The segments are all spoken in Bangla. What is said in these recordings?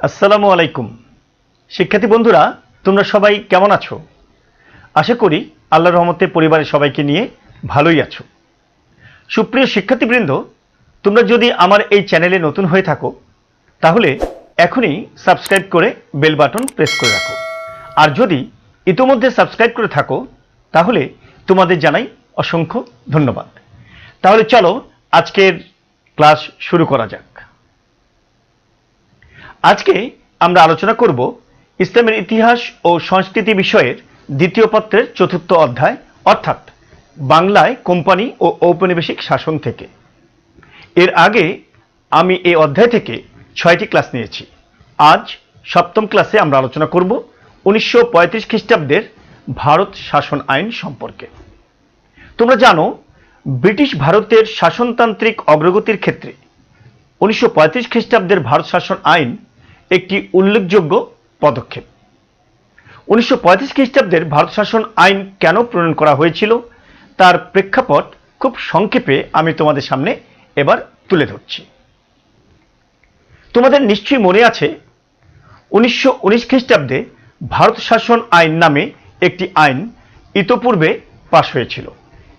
আসসালামু আলাইকুম। শিক্ষার্থী বন্ধুরা, তোমরা সবাই কেমন আছো? আশা করি আল্লাহর রহমতে পরিবারের সবাইকে নিয়ে ভালোই আছো। সুপ্রিয় শিক্ষার্থীবৃন্দ, তোমরা যদি আমার এই চ্যানেলে নতুন হয়ে থাকো তাহলে এখনই সাবস্ক্রাইব করে বেল বাটন প্রেস করে রাখো। আর যদি ইতোমধ্যে সাবস্ক্রাইব করে থাকো তাহলে তোমাদের জানাই অসংখ্য ধন্যবাদ। তাহলে চলো আজকের ক্লাস শুরু করা যাক। আজকে আমরা আলোচনা করব ইসলামের ইতিহাস ও সংস্কৃতি বিষয়ের দ্বিতীয় পত্রের চতুর্থ অধ্যায়, অর্থাৎ বাংলায় কোম্পানি ও ঔপনিবেশিক শাসন থেকে। এর আগে আমি এই অধ্যায় থেকে 6টি ক্লাস নিয়েছি। আজ সপ্তম ক্লাসে আমরা আলোচনা করব 1935 খ্রিস্টাব্দের ভারত শাসন আইন সম্পর্কে। তোমরা জানো, ব্রিটিশ ভারতের শাসনতান্ত্রিক অগ্রগতির ক্ষেত্রে 1935 খ্রিস্টাব্দের ভারত শাসন আইন একটি উল্লেখযোগ্য পদক্ষেপ। 1935 খ্রিস্টাব্দের ভারত শাসন আইন কেন প্রণয়ন করা হয়েছিল তার প্রেক্ষাপট খুব সংক্ষেপে আমি তোমাদের সামনে এবার তুলে ধরছি। তোমাদের নিশ্চয়ই মনে আছে, 1919 খ্রিস্টাব্দে ভারত শাসন আইন নামে একটি আইন ইতোপূর্বে পাশ হয়েছিল,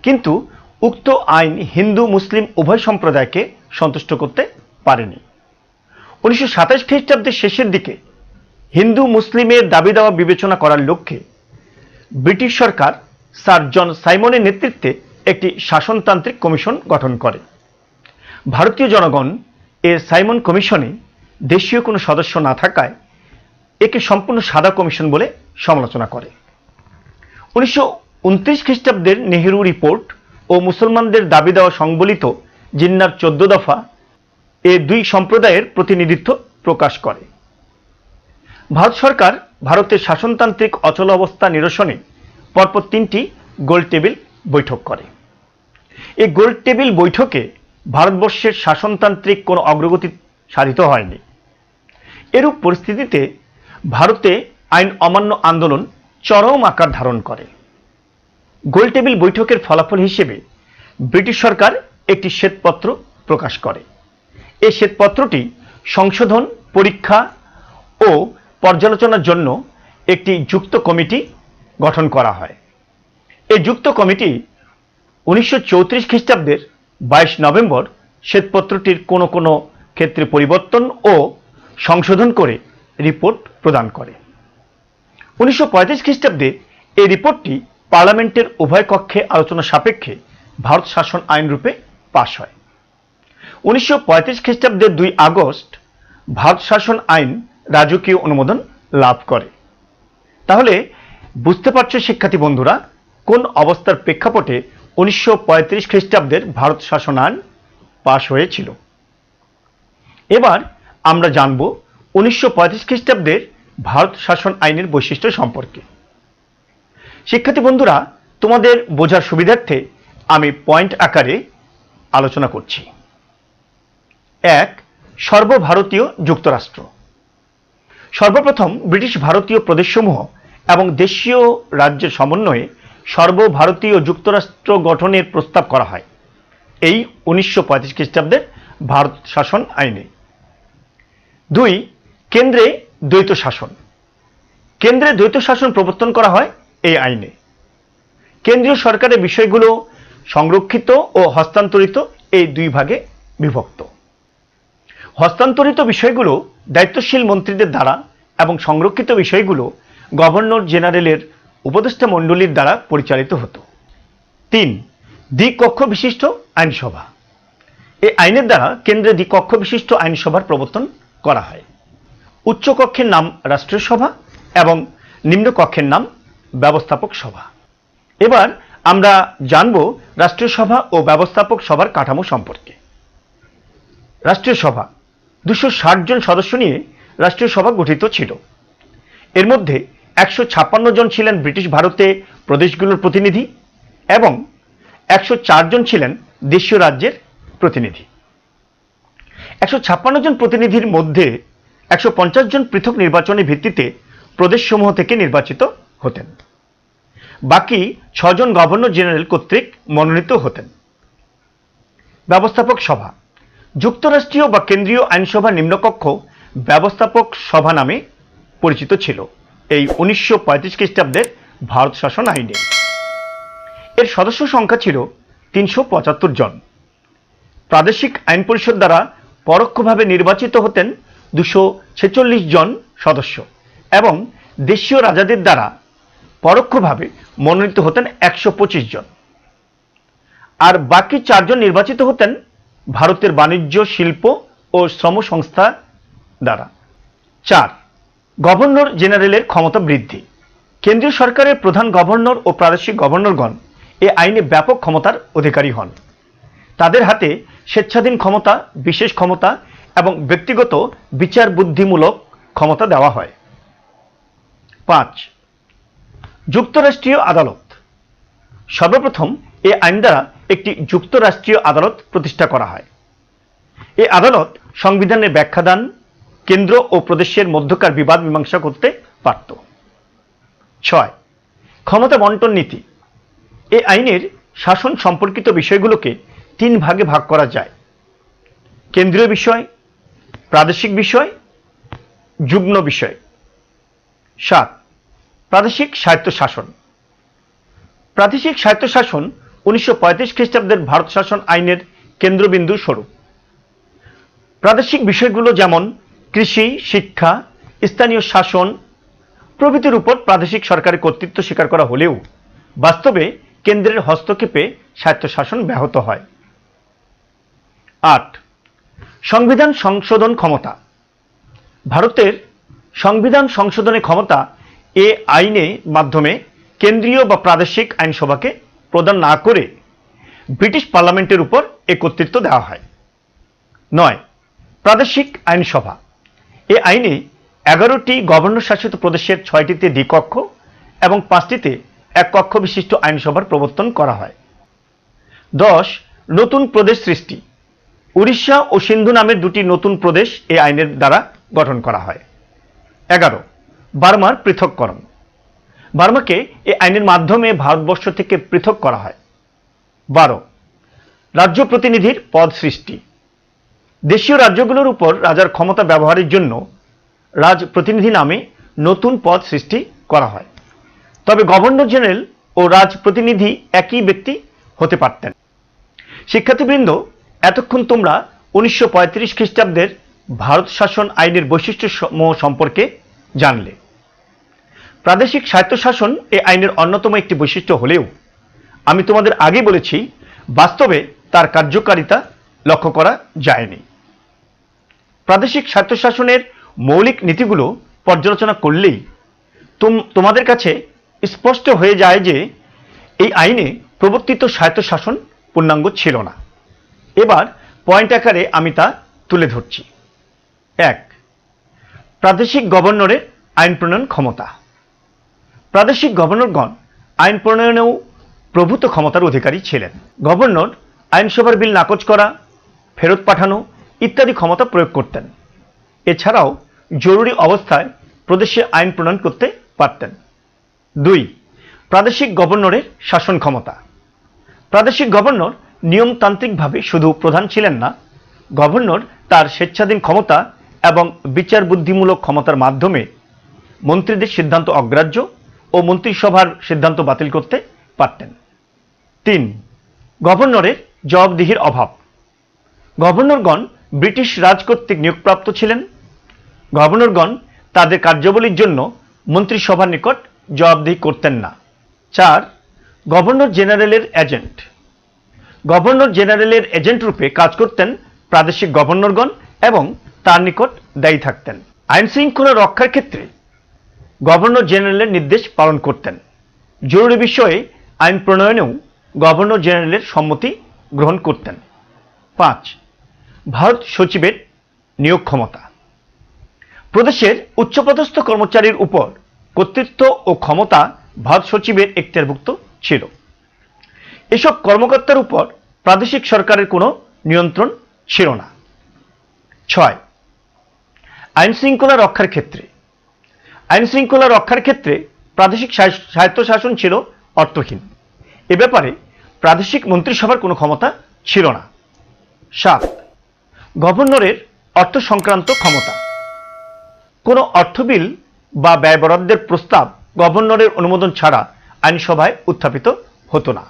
কিন্তু উক্ত আইন হিন্দু মুসলিম উভয় সম্প্রদায়কে সন্তুষ্ট করতে পারেনি। 1927 খ্রিস্টাব্দের শেষের দিকে হিন্দু মুসলিমের দাবি দাওয়া বিবেচনা করার লক্ষ্যে ব্রিটিশ সরকার স্যার জন সাইমনের নেতৃত্বে একটি শাসনতান্ত্রিক কমিশন গঠন করে। ভারতীয় জনগণ এর সাইমন কমিশনে দেশীয় কোনো সদস্য না থাকায় একে সম্পূর্ণ সাদা কমিশন বলে সমালোচনা করে। 1929 খ্রিস্টাব্দের নেহেরু রিপোর্ট ও মুসলমানদের দাবি দেওয়া সংবলিত জিন্নার 14 দফা এ দুই সম্প্রদায়ের প্রতিনিধিত্ব প্রকাশ করে। ভারত সরকার ভারতের শাসনতান্ত্রিক অচল অবস্থা নিরসনে পরপর 3টি গোল টেবিল বৈঠক করে। এই গোল টেবিল বৈঠকে ভারতবর্ষের শাসনতান্ত্রিক কোনো অগ্রগতি সাধিত হয়নি। এরূপ পরিস্থিতিতে ভারতে আইন অমান্য আন্দোলন চরম আকার ধারণ করে। গোল টেবিল বৈঠকের ফলাফল হিসেবে ব্রিটিশ সরকার একটি শ্বেতপত্র প্রকাশ করে। এই শ্বেতপত্রটি সংশোধন, পরীক্ষা ও পর্যালোচনার জন্য একটি যুক্ত কমিটি গঠন করা হয়। এই যুক্ত কমিটি 1934 খ্রিস্টাব্দের 22 নভেম্বর শ্বেতপত্রটির কোনো কোনো ক্ষেত্রে পরিবর্তন ও সংশোধন করে রিপোর্ট প্রদান করে। 1935 খ্রিস্টাব্দে এই রিপোর্টটি পার্লামেন্টের উভয় কক্ষে আলোচনা সাপেক্ষে ভারত শাসন আইন রূপে পাশ হয়। 1935 খ্রিস্টাব্দের 2 আগস্ট ভারত শাসন আইন রাজকীয় অনুমোদন লাভ করে। তাহলে বুঝতে পারছো শিক্ষার্থী বন্ধুরা, কোন অবস্থার প্রেক্ষাপটে 1935 খ্রিস্টাব্দের ভারত শাসন আইন পাশ হয়েছিল। এবার আমরা জানব 1935 খ্রিস্টাব্দের ভারত শাসন আইনের বৈশিষ্ট্য সম্পর্কে। শিক্ষার্থী বন্ধুরা, তোমাদের বোঝার সুবিধার্থে আমি পয়েন্ট আকারে আলোচনা করছি। 1. সর্বভারতীয় যুক্তরাষ্ট্র। সর্বপ্রথম ব্রিটিশ ভারতীয় প্রদেশসমূহ এবং দেশীয় রাজ্যের সমন্বয়ে সর্বভারতীয় যুক্তরাষ্ট্র গঠনের প্রস্তাব করা হয় এই 1935 খ্রিস্টাব্দের ভারত শাসন আইনে। 2. কেন্দ্রে দ্বৈত শাসন। কেন্দ্রে দ্বৈত শাসন প্রবর্তন করা হয় এই আইনে। কেন্দ্রীয় সরকারের বিষয়গুলো সংরক্ষিত ও হস্তান্তরিত এই 2 ভাগে বিভক্ত। হস্তান্তরিত বিষয়গুলো দায়িত্বশীল মন্ত্রীদের দ্বারা এবং সংরক্ষিত বিষয়গুলো গভর্নর জেনারেলের উপদেষ্টা মণ্ডলীর দ্বারা পরিচালিত হতো। 3. দ্বিকক্ষ বিশিষ্ট আইনসভা। এই আইনের দ্বারা কেন্দ্রে দ্বিকক্ষ বিশিষ্ট আইনসভার প্রবর্তন করা হয়। উচ্চ কক্ষের নাম রাষ্ট্রীয় সভা এবং নিম্ন কক্ষের নাম ব্যবস্থাপক সভা। এবার আমরা জানব রাষ্ট্রীয় সভা ও ব্যবস্থাপক সভার কাঠামো সম্পর্কে। রাষ্ট্রীয় সভা 260 জন সদস্য নিয়ে রাষ্ট্রীয় সভা গঠিত ছিল। এর মধ্যে 156 জন ছিলেন ব্রিটিশ ভারতে প্রদেশগুলোর প্রতিনিধি এবং 104 জন ছিলেন দেশীয় রাজ্যের প্রতিনিধি। 156 জন প্রতিনিধির মধ্যে 150 জন পৃথক নির্বাচনের ভিত্তিতে প্রদেশসমূহ থেকে নির্বাচিত হতেন। বাকি 6 জন গভর্নর জেনারেল কর্তৃক মনোনীত হতেন। ব্যবস্থাপক সভা যুক্তরাষ্ট্রীয় বা কেন্দ্রীয় আইনসভার নিম্নকক্ষ ব্যবস্থাপক সভা নামে পরিচিত ছিল এই 1935 খ্রিস্টাব্দের ভারত শাসন আইনে। এর সদস্য সংখ্যা ছিল 375 জন। প্রাদেশিক আইন পরিষদ দ্বারা পরোক্ষভাবে নির্বাচিত হতেন 246 জন সদস্য এবং দেশীয় রাজাদের দ্বারা পরোক্ষভাবে মনোনীত হতেন 125 জন। আর বাকি 4 জন নির্বাচিত হতেন ভারতের বাণিজ্য, শিল্প ও শ্রম সংস্থা দ্বারা। 4. গভর্নর জেনারেলের ক্ষমতা বৃদ্ধি। কেন্দ্রীয় সরকারের প্রধান গভর্নর ও প্রাদেশিক গভর্নরগণ এ আইনে ব্যাপক ক্ষমতার অধিকারী হন। তাদের হাতে স্বেচ্ছাধীন ক্ষমতা, বিশেষ ক্ষমতা এবং ব্যক্তিগত বিচার বুদ্ধিমূলক ক্ষমতা দেওয়া হয়। 5. যুক্তরাষ্ট্রীয় আদালত। সর্বপ্রথম এ আইন দ্বারা একটি যুক্তরাষ্ট্রীয় আদালত প্রতিষ্ঠা করা হয়। এই আদালত সংবিধানের ব্যাখ্যা দান, কেন্দ্র ও প্রদেশের মধ্যকার বিবাদ মীমাংসা করতে পারত। 6. ক্ষমতা বন্টন নীতি। এই আইনের শাসন সম্পর্কিত বিষয়গুলোকে 3 ভাগে ভাগ করা যায়: কেন্দ্রীয় বিষয়, প্রাদেশিক বিষয়, যুগ্ম বিষয়। 7. প্রাদেশিক স্বায়ত্তশাসন। প্রাদেশিক স্বায়ত্তশাসন 1935 খ্রিস্টাব্দের ভারত শাসন আইনের কেন্দ্রবিন্দু স্বরূপ। প্রাদেশিক বিষয়গুলো যেমন কৃষি, শিক্ষা, স্থানীয় শাসন প্রভৃতির উপর প্রাদেশিক সরকারের কর্তৃত্ব স্বীকার করা হলেও বাস্তবে কেন্দ্রের হস্তক্ষেপে স্বায়ত্তশাসন ব্যাহত হয়। 8. সংবিধান সংশোধন ক্ষমতা। ভারতের সংবিধান সংশোধনের ক্ষমতা এ আইনের মাধ্যমে কেন্দ্রীয় বা প্রাদেশিক আইনসভাকে প্রদান না করে ব্রিটিশ পার্লামেন্টের উপর এ কর্তৃত্ব দেওয়া হয়। 9. প্রাদেশিক আইনসভা। এ আইনে 11টি গভর্নর শাসিত প্রদেশের 6টিতে দ্বিকক্ষ এবং 5টিতে এক কক্ষ বিশিষ্ট আইনসভার প্রবর্তন করা হয়। 10. নতুন প্রদেশ সৃষ্টি। উড়িষ্যা ও সিন্ধু নামের 2টি নতুন প্রদেশ এই আইনের দ্বারা গঠন করা হয়। 11. বার্মার পৃথককরণ। বার্মাকে এই আইনের মাধ্যমে ভারতবর্ষ থেকে পৃথক করা হয়। 12. রাজ্য প্রতিনিধির পদ সৃষ্টি। দেশীয় রাজ্যগুলোর উপর রাজার ক্ষমতা ব্যবহারের জন্য রাজ প্রতিনিধি নামে নতুন পদ সৃষ্টি করা হয়। তবে গভর্নর জেনারেল ও রাজ প্রতিনিধি একই ব্যক্তি হতে পারতেন। শিক্ষার্থীবৃন্দ, এতক্ষণ তোমরা 1935 খ্রিস্টাব্দের ভারত শাসন আইনের বৈশিষ্ট্য সম্পর্কে জানলে। প্রাদেশিক স্বায়ত্তশাসন এই আইনের অন্যতম একটি বৈশিষ্ট্য হলেও আমি তোমাদের আগে বলেছি বাস্তবে তার কার্যকারিতা লক্ষ্য করা যায়নি। প্রাদেশিক স্বায়ত্তশাসনের মৌলিক নীতিগুলো পর্যালোচনা করলেই তোমাদের কাছে স্পষ্ট হয়ে যায় যে এই আইনে প্রবর্তিত স্বায়ত্তশাসন পূর্ণাঙ্গ ছিল না। এবার পয়েন্ট আকারে আমি তা তুলে ধরছি। 1. প্রাদেশিক গভর্নরের আইন প্রণয়ন ক্ষমতা। প্রাদেশিক গভর্নরগণ আইন প্রণয়নেও প্রভূত ক্ষমতার অধিকারী ছিলেন। গভর্নর আইনসভার বিল নাকচ করা, ফেরত পাঠানো ইত্যাদি ক্ষমতা প্রয়োগ করতেন। এছাড়াও জরুরি অবস্থায় প্রদেশে আইন প্রণয়ন করতে পারতেন। 2. প্রাদেশিক গভর্নরের শাসন ক্ষমতা। প্রাদেশিক গভর্নর নিয়মতান্ত্রিকভাবে শুধু প্রধান ছিলেন না, গভর্নর তার স্বেচ্ছাধীন ক্ষমতা এবং বিচার বুদ্ধিমূলক ক্ষমতার মাধ্যমে মন্ত্রীদের সিদ্ধান্ত অগ্রাহ্য ও মন্ত্রিসভার সিদ্ধান্ত বাতিল করতে পারতেন। 3. গভর্নরের জবাবদিহির অভাব। গভর্নরগণ ব্রিটিশ রাজ কর্তৃক নিয়োগপ্রাপ্ত ছিলেন। গভর্নরগণ তাদের কার্যাবলীর জন্য মন্ত্রিসভার নিকট জবাবদিহি করতেন না। 4. গভর্নর জেনারেলের এজেন্ট। গভর্নর জেনারেলের এজেন্ট রূপে কাজ করতেন প্রাদেশিক গভর্নরগণ এবং তার নিকট দায়ী থাকতেন। আইন শৃঙ্খলা রক্ষার ক্ষেত্রে গভর্নর জেনারেলের নির্দেশ পালন করতেন। জরুরি বিষয়ে আইন প্রণয়নেও গভর্নর জেনারেলের সম্মতি গ্রহণ করতেন। 5. ভারত সচিবের নিয়োগ ক্ষমতা। প্রদেশের উচ্চপদস্থ কর্মচারীর উপর কর্তৃত্ব ও ক্ষমতা ভারত সচিবের এখতিয়ারভুক্ত ছিল। এসব কর্মকর্তার উপর প্রাদেশিক সরকারের কোনো নিয়ন্ত্রণ ছিল না। 6. আইন শৃঙ্খলা রক্ষার ক্ষেত্রে। আইন শৃঙ্খলা রক্ষার ক্ষেত্রে প্রাদেশিক স্বায়ত্তশাসন ছিল অর্থহীন। এ ব্যাপারে প্রাদেশিক মন্ত্রিসভার কোনো ক্ষমতা ছিল না। 7. গভর্নরের অর্থ সংক্রান্ত ক্ষমতা। কোনো অর্থ বিল বা ব্যয় বরাদ্দের প্রস্তাব গভর্নরের অনুমোদন ছাড়া আইনসভায় উত্থাপিত হতো না।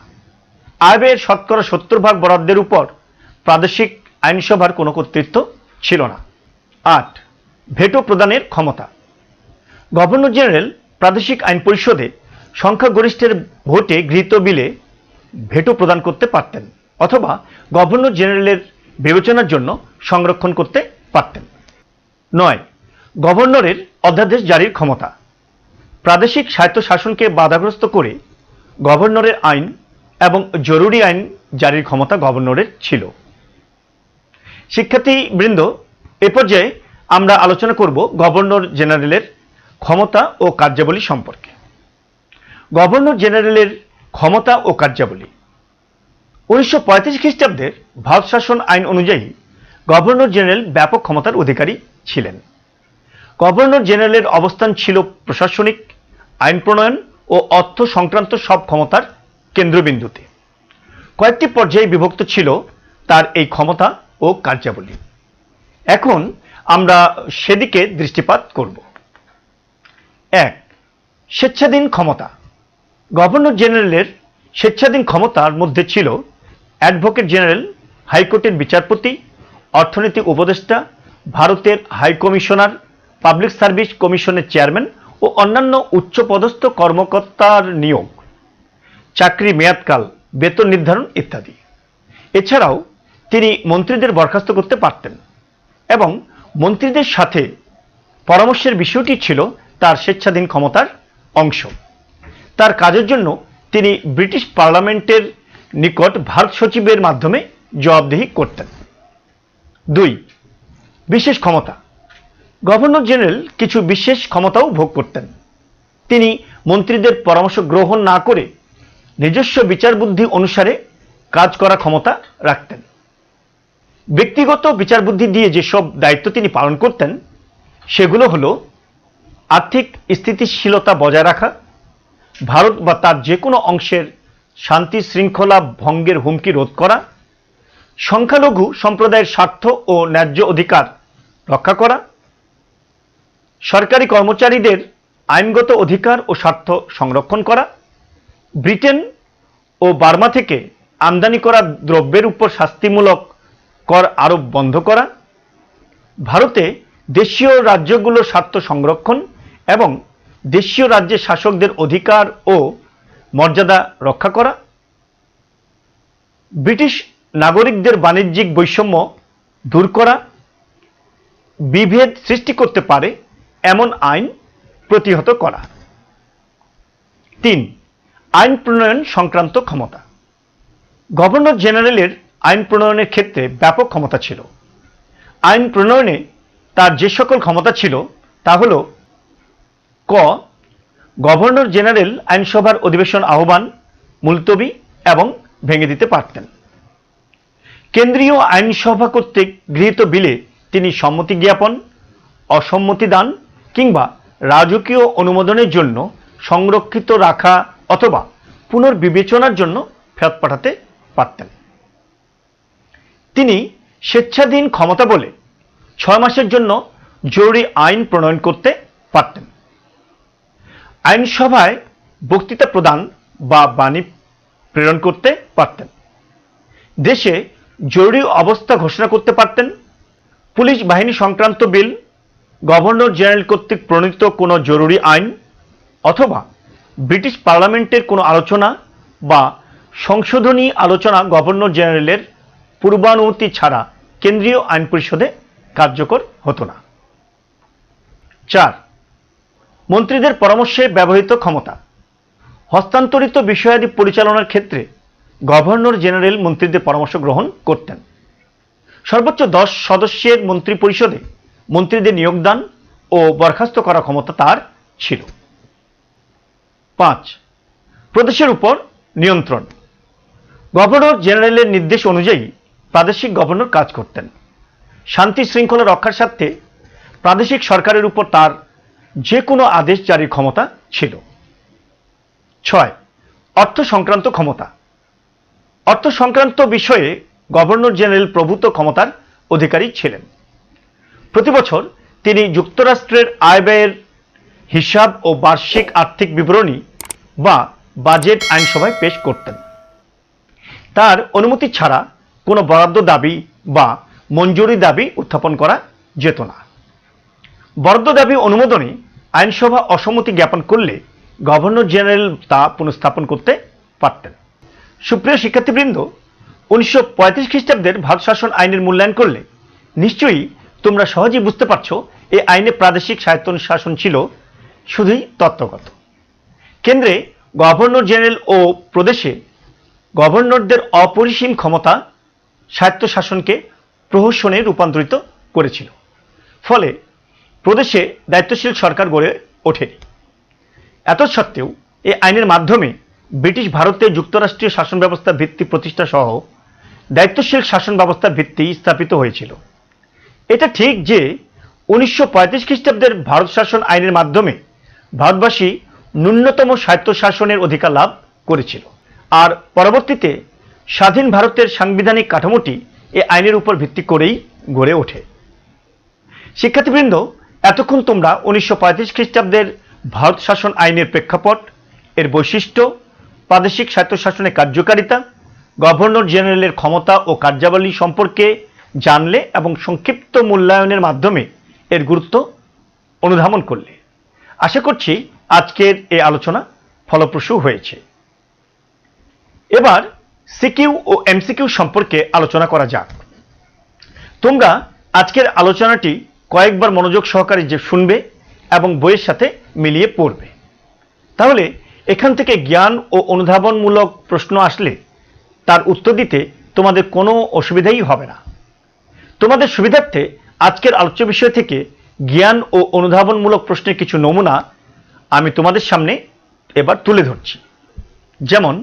আয় ব্যয়ের শতকরা 70% বরাদ্দের উপর প্রাদেশিক আইনসভার কোনো কর্তৃত্ব ছিল না। 8. ভেটো প্রদানের ক্ষমতা। গভর্নর জেনারেল প্রাদেশিক আইন পরিষদে সংখ্যাগরিষ্ঠের ভোটে গৃহীত বিলে ভেটো প্রদান করতে পারতেন অথবা গভর্নর জেনারেলের বিবেচনার জন্য সংরক্ষণ করতে পারতেন। 9. গভর্নরের অধ্যাদেশ জারির ক্ষমতা। প্রাদেশিক স্বায়ত্তশাসনকে বাধাগ্রস্ত করে গভর্নরের আইন এবং জরুরি আইন জারির ক্ষমতা গভর্নরের ছিল। শিক্ষার্থীবৃন্দ, এ পর্যায়ে আমরা আলোচনা করব গভর্নর জেনারেলের ক্ষমতা ও কার্যাবলী সম্পর্কে। গভর্নর জেনারেলের ক্ষমতা ও কার্যাবলী। 1935 খ্রিস্টাব্দের ভারত শাসন আইন অনুযায়ী গভর্নর জেনারেল ব্যাপক ক্ষমতার অধিকারী ছিলেন। গভর্নর জেনারেলের অবস্থান ছিল প্রশাসনিক, আইন প্রণয়ন ও অর্থ সংক্রান্ত সব ক্ষমতার কেন্দ্রবিন্দুতে। কয়েকটি পর্যায়ে বিভক্ত ছিল তার এই ক্ষমতা ও কার্যাবলী। এখন আমরা সেদিকে দৃষ্টিপাত করব। 1. স্বেচ্ছাধীন ক্ষমতা। গভর্নর জেনারেলের স্বেচ্ছাধীন ক্ষমতার মধ্যে ছিল অ্যাডভোকেট জেনারেল, হাইকোর্টের বিচারপতি, অর্থনীতি উপদেষ্টা, ভারতের হাই কমিশনার, পাবলিক সার্ভিস কমিশনের চেয়ারম্যান ও অন্যান্য উচ্চপদস্থ কর্মকর্তার নিয়োগ, চাকরি মেয়াদকাল, বেতন নির্ধারণ ইত্যাদি। এছাড়াও তিনি মন্ত্রীদের বরখাস্ত করতে পারতেন এবং মন্ত্রীদের সাথে পরামর্শের বিষয়টি ছিল তার স্বেচ্ছাধীন ক্ষমতার অংশ। তার কাজের জন্য তিনি ব্রিটিশ পার্লামেন্টের নিকট ভারত সচিবের মাধ্যমে জবাবদিহি করতেন। 2. বিশেষ ক্ষমতা। গভর্নর জেনারেল কিছু বিশেষ ক্ষমতাও ভোগ করতেন। তিনি মন্ত্রীদের পরামর্শ গ্রহণ না করে নিজস্ব বিচার বুদ্ধি অনুসারে কাজ করার ক্ষমতা রাখতেন। ব্যক্তিগত বিচার বুদ্ধি দিয়ে যেসব দায়িত্ব তিনি পালন করতেন সেগুলো হলো আর্থিক স্থিতিশীলতা বজায় রাখা, ভারত বা তার যে কোনো অংশের শান্তি শৃঙ্খলা ভঙ্গের হুমকি রোধ করা, সংখ্যালঘু সম্প্রদায়ের স্বার্থ ও ন্যায্য অধিকার রক্ষা করা, সরকারি কর্মচারীদের আইনগত অধিকার ও স্বার্থ সংরক্ষণ করা, ব্রিটেন ও বার্মা থেকে আমদানি করা দ্রব্যের উপর শাস্তিমূলক কর আরোপ বন্ধ করা, ভারতে দেশীয় রাজ্যগুলোর স্বার্থ সংরক্ষণ এবং দেশীয় রাজ্যের শাসকদের অধিকার ও মর্যাদা রক্ষা করা, ব্রিটিশ নাগরিকদের বাণিজ্যিক বৈষম্য দূর করা, বিভেদ সৃষ্টি করতে পারে এমন আইন প্রতিহত করা। 3. আইন প্রণয়ন সংক্রান্ত ক্ষমতা। গভর্নর জেনারেলের আইন প্রণয়নের ক্ষেত্রে ব্যাপক ক্ষমতা ছিল। আইন প্রণয়নে তার যে সকল ক্ষমতা ছিল তা হল: ক. গভর্নর জেনারেল আইনসভার অধিবেশন আহ্বান, মুলতবি এবং ভেঙে দিতে পারতেন। কেন্দ্রীয় আইনসভা কর্তৃক গৃহীত বিলে তিনি সম্মতি জ্ঞাপন, অসম্মতি দান কিংবা রাজকীয় অনুমোদনের জন্য সংরক্ষিত রাখা অথবা পুনর্বিবেচনার জন্য ফেরত পাঠাতে পারতেন। তিনি স্বেচ্ছাধীন ক্ষমতা বলে 6 মাসের জন্য জরুরি আইন প্রণয়ন করতে পারতেন। আইনসভায় বক্তৃতা প্রদান বা বাণী প্রেরণ করতে পারতেন। দেশে জরুরি অবস্থা ঘোষণা করতে পারতেন। পুলিশ বাহিনী সংক্রান্ত বিল, গভর্নর জেনারেল কর্তৃক প্রণীত কোনো জরুরি আইন অথবা ব্রিটিশ পার্লামেন্টের কোনো আলোচনা বা সংশোধনী আলোচনা গভর্নর জেনারেলের পূর্বানুমতি ছাড়া কেন্দ্রীয় আইন পরিষদে কার্যকর হতো না। 4. মন্ত্রীদের পরামর্শে ব্যবহৃত ক্ষমতা। হস্তান্তরিত বিষয়াদি পরিচালনার ক্ষেত্রে গভর্নর জেনারেল মন্ত্রীদের পরামর্শ গ্রহণ করতেন। সর্বোচ্চ 10 সদস্যের মন্ত্রী পরিষদে মন্ত্রীদের নিয়োগদান ও বরখাস্ত করার ক্ষমতা তার ছিল। 5. প্রদেশের উপর নিয়ন্ত্রণ। গভর্নর জেনারেলের নির্দেশ অনুযায়ী প্রাদেশিক গভর্নর কাজ করতেন। শান্তি শৃঙ্খলা রক্ষার স্বার্থে প্রাদেশিক সরকারের উপর তার যে কোনো আদেশ জারির ক্ষমতা ছিল। 6. অর্থ সংক্রান্ত ক্ষমতা। অর্থ সংক্রান্ত বিষয়ে গভর্নর জেনারেল প্রভূত ক্ষমতার অধিকারী ছিলেন। প্রতি বছর তিনি যুক্তরাষ্ট্রের আয় ব্যয়ের হিসাব ও বার্ষিক আর্থিক বিবরণী বা বাজেট আইনসভায় পেশ করতেন। তার অনুমতি ছাড়া কোনো বরাদ্দ দাবি বা মঞ্জুরি দাবি উত্থাপন করা যেত না। বরাদ্দ দাবি অনুমোদনে আইনসভা অসম্মতি জ্ঞাপন করলে গভর্নর জেনারেল তা পুনঃস্থাপন করতে পারতেন। সুপ্রিয় শিক্ষার্থীবৃন্দ, 1935 খ্রিস্টাব্দের ভারত শাসন আইনের মূল্যায়ন করলে নিশ্চয়ই তোমরা সহজেই বুঝতে পারছো এই আইনে প্রাদেশিক স্বায়ত্তশাসন ছিল শুধুই তত্ত্বগত। কেন্দ্রে গভর্নর জেনারেল ও প্রদেশে গভর্নরদের অপরিসীম ক্ষমতা স্বায়ত্তশাসনকে প্রহসনে রূপান্তরিত করেছিল। ফলে প্রদেশে দায়িত্বশীল সরকার গড়ে ওঠেনি। এত সত্ত্বেও এই আইনের মাধ্যমে ব্রিটিশ ভারতে যুক্তরাষ্ট্রীয় শাসন ব্যবস্থার ভিত্তি প্রতিষ্ঠা সহ দায়িত্বশীল শাসন ব্যবস্থার ভিত্তি স্থাপিত হয়েছিল। এটা ঠিক যে 1935 খ্রিস্টাব্দের ভারত শাসন আইনের মাধ্যমে ভারতবাসী ন্যূনতম স্বায়ত্তশাসনের অধিকার লাভ করেছিল, আর পরবর্তীতে স্বাধীন ভারতের সাংবিধানিক কাঠামোটি এই আইনের উপর ভিত্তি করেই গড়ে ওঠে। শিক্ষার্থীবৃন্দ, এতক্ষণ তোমরা 1935 খ্রিস্টাব্দের ভারত শাসন আইনের প্রেক্ষাপট, এর বৈশিষ্ট্য, প্রাদেশিক স্বায়ত্তশাসনের কার্যকারিতা, গভর্নর জেনারেলের ক্ষমতা ও কার্যাবলী সম্পর্কে জানলে এবং সংক্ষিপ্ত মূল্যায়নের মাধ্যমে এর গুরুত্ব অনুধাবন করলে। আশা করছি আজকের এই আলোচনা ফলপ্রসূ হয়েছে। এবার সিকিউ ও এমসিকিউ সম্পর্কে আলোচনা করা যাক। তোমরা আজকের আলোচনাটি কয়েকবার মনোযোগ সহকারে যে শুনবে এবং বইয়ের সাথে মিলিয়ে পড়বে, তাহলে এখান থেকে জ্ঞান ও অনুধাবনমূলক প্রশ্ন আসলে তার উত্তর দিতে তোমাদের কোনো অসুবিধাই হবে না। তোমাদের সুবিধার্থে আজকের আলোচ্য বিষয় থেকে জ্ঞান ও অনুধাবনমূলক প্রশ্নের কিছু নমুনা আমি তোমাদের সামনে এবার তুলে ধরছি। যেমন,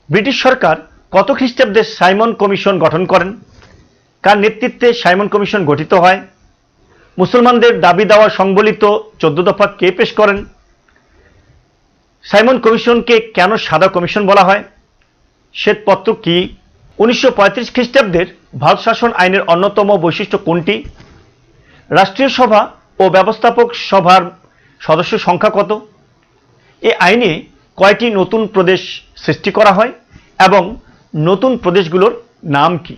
ব্রিটিশ সরকার কত খ্রিস্টাব্দে সাইমন কমিশন গঠন করেন? কার নেতৃত্বে সাইমন কমিশন গঠিত হয়? মুসলমানদের দাবি দেওয়া সংবলিত 14 দফা কে পেশ করেন? সাইমন কমিশনকে কেন সাদা কমিশন বলা হয়? শ্বেতপত্র কি? 1935 খ্রিস্টাব্দের ভারত শাসন আইনের অন্যতম বৈশিষ্ট্য কোনটি? রাষ্ট্রীয় সভা ও ব্যবস্থাপক সভার সদস্য সংখ্যা কত? এই আইনে কয়টি নতুন প্রদেশ সৃষ্টি করা হয় এবং নতুন প্রদেশগুলোর নাম কি?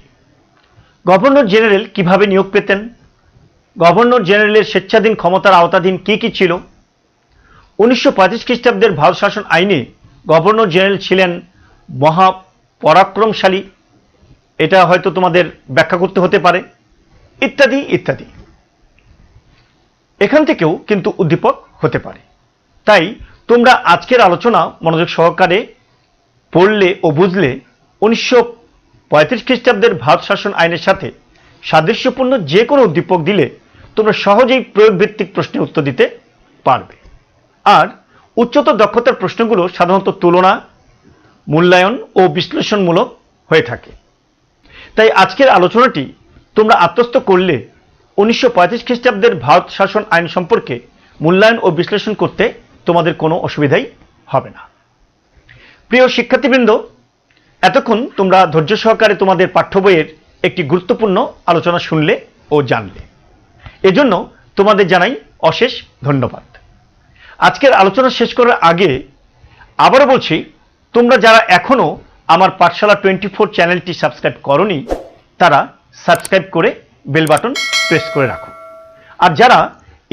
গভর্নর জেনারেল কিভাবে নিয়োগ পেতেন? গভর্নর জেনারেলের স্বেচ্ছাধীন ক্ষমতার আওতাধীন কি কি ছিল? 1935 খ্রিস্টাব্দের ভারত শাসন আইনে গভর্নর জেনারেল ছিলেন মহাপরাক্রমশালী, এটা হয়তো তোমাদের ব্যাখ্যা করতে হতে পারে, ইত্যাদি ইত্যাদি। এখান থেকেও কিন্তু উদ্দীপক হতে পারে। তাই তোমরা আজকের আলোচনা মনোযোগ সহকারে পড়লে ও বুঝলে 1935 খ্রিস্টাব্দের ভারত শাসন আইনের সাথে সাদৃশ্যপূর্ণ যে কোনো উদ্দীপক দিলে তোমরা সহজেই প্রয়োগভিত্তিক প্রশ্নের উত্তর দিতে পারবে। আর উচ্চতর দক্ষতার প্রশ্নগুলো সাধারণত তুলনা, মূল্যায়ন ও বিশ্লেষণমূলক হয়ে থাকে। তাই আজকের আলোচনাটি তোমরা আত্মস্থ করলে 1935 খ্রিস্টাব্দের ভারত শাসন আইন সম্পর্কে মূল্যায়ন ও বিশ্লেষণ করতে তোমাদের কোনো অসুবিধাই হবে না। প্রিয় শিক্ষার্থীবৃন্দ, এতক্ষণ তোমরা ধৈর্য সহকারে তোমাদের পাঠ্য বইয়ের একটি গুরুত্বপূর্ণ আলোচনা শুনলে ও জানলে, এজন্য তোমাদের জানাই অশেষ ধন্যবাদ। আজকের আলোচনা শেষ করার আগে আবারও বলছি, তোমরা যারা এখনো আমার পাঠশালা 24 চ্যানেলটি সাবস্ক্রাইব করোনি তারা সাবস্ক্রাইব করে বেল বাটন প্রেস করে রাখো। আর যারা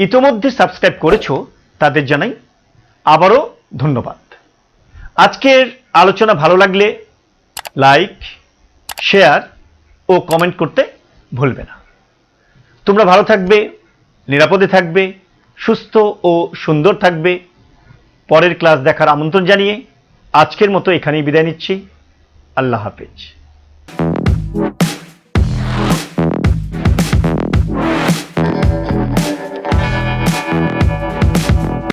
ইতোমধ্যে সাবস্ক্রাইব করেছো তাদের জানাই আবারও ধন্যবাদ। আজকের আলোচনা ভালো লাগলে লাইক, শেয়ার ও কমেন্ট করতে ভুলবে না। তোমরা ভালো থাকবে, নিরাপদে থাকবে, সুস্থ ও সুন্দর থাকবে। পরের ক্লাস দেখার আমন্ত্রণ জানিয়ে আজকের মতো এখানেই বিদায় নিচ্ছি। আল্লাহ হাফেজ।